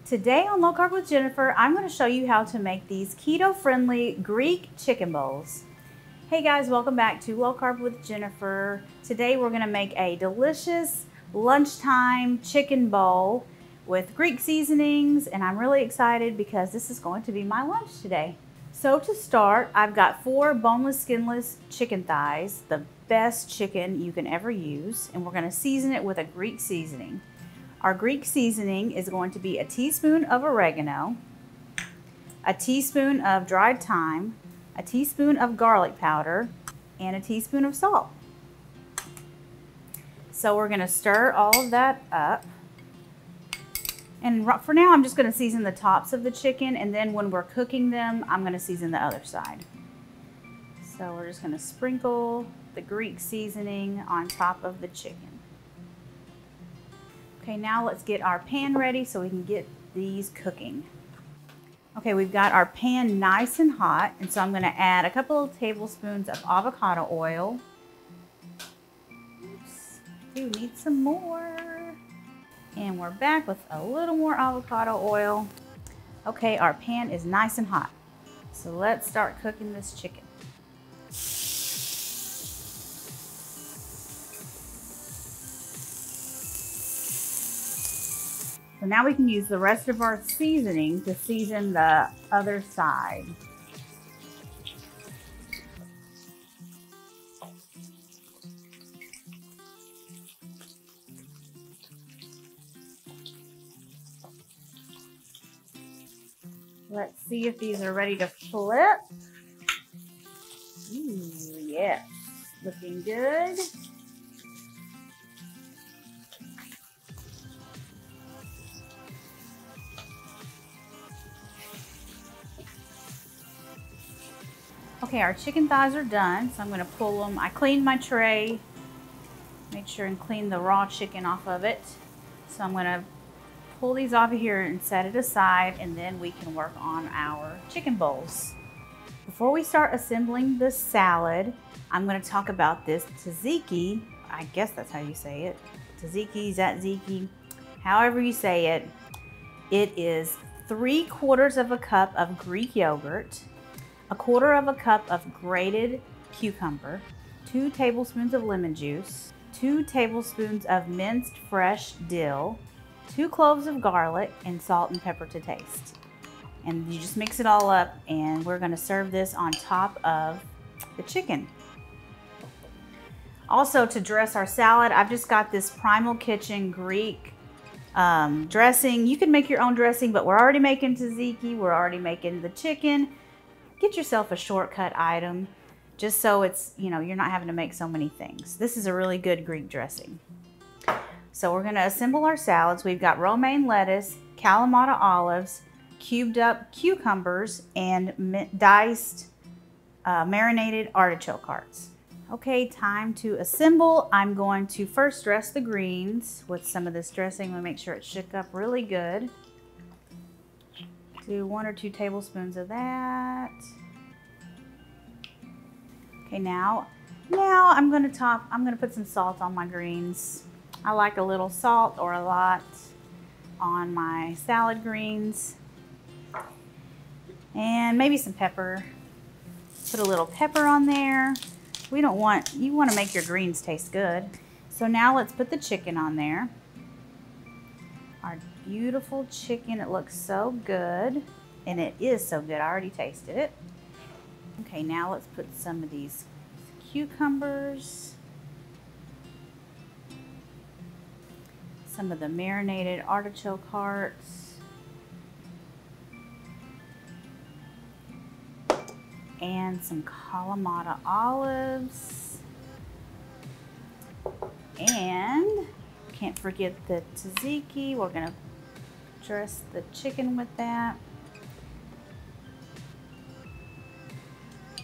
Today on Low Carb with Jennifer, I'm going to show you how to make these keto-friendly Greek chicken bowls. Hey guys, welcome back to Low Carb with Jennifer. Today we're going to make a delicious lunchtime chicken bowl with Greek seasonings, and I'm really excited because this is going to be my lunch today. So to start, I've got 4 boneless, skinless chicken thighs, the best chicken you can ever use, and we're going to season it with a Greek seasoning. Our Greek seasoning is going to be a teaspoon of oregano, a teaspoon of dried thyme, a teaspoon of garlic powder, and a teaspoon of salt. So we're going to stir all of that up. And for now, I'm just going to season the tops of the chicken, and then when we're cooking them, I'm going to season the other side. So we're just going to sprinkle the Greek seasoning on top of the chicken. Okay, now let's get our pan ready so we can get these cooking. Okay, we've got our pan nice and hot, and so I'm going to add a couple of tablespoons of avocado oil. Oops, do need some more. And we're back with a little more avocado oil. Okay, our pan is nice and hot. So let's start cooking this chicken. So now we can use the rest of our seasoning to season the other side. Let's see if these are ready to flip. Ooh, yes, looking good. Okay, our chicken thighs are done, so I'm going to pull them. I cleaned my tray, made sure and clean the raw chicken off of it. So I'm going to pull these off of here and set it aside, and then we can work on our chicken bowls. Before we start assembling the salad, I'm going to talk about this tzatziki. I guess that's how you say it. Tzatziki, however you say it. It is 3/4 of a cup of Greek yogurt, 1/4 of a cup of grated cucumber, 2 tablespoons of lemon juice, 2 tablespoons of minced fresh dill, 2 cloves of garlic, and salt and pepper to taste. And you just mix it all up, and we're going to serve this on top of the chicken. Also, to dress our salad, I've just got this Primal Kitchen Greek dressing. You can make your own dressing, but we're already making tzatziki, we're already making the chicken. Get yourself a shortcut item just so it's, you know, you're not having to make so many things. This is a really good Greek dressing. So we're going to assemble our salads. We've got romaine lettuce, Kalamata olives, cubed up cucumbers, and diced marinated artichoke hearts. Okay, time to assemble. I'm going to first dress the greens with some of this dressing. I'm going to make sure it's shook up really good. Do 1 or 2 tablespoons of that. Okay, now I'm going to put some salt on my greens. I like a little salt or a lot on my salad greens. And maybe some pepper. Put a little pepper on there. You want to make your greens taste good. So now let's put the chicken on there. Our beautiful chicken, it looks so good. And it is so good, I already tasted it. Okay, now let's put some of these cucumbers. Some of the marinated artichoke hearts. And some Kalamata olives. And can't forget the tzatziki. We're gonna dress the chicken with that.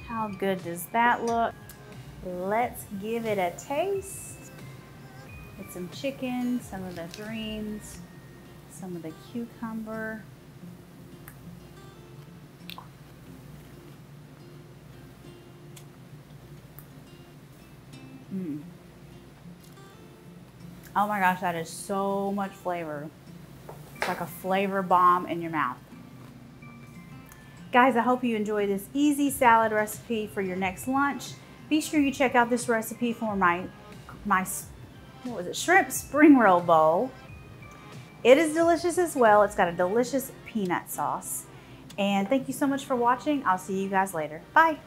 How good does that look? Let's give it a taste. Get some chicken, some of the greens, some of the cucumber. Oh my gosh, that is so much flavor. It's like a flavor bomb in your mouth. Guys, I hope you enjoy this easy salad recipe for your next lunch. Be sure you check out this recipe for my what was it, shrimp spring roll bowl. It is delicious as well. It's got a delicious peanut sauce. And thank you so much for watching. I'll see you guys later. Bye.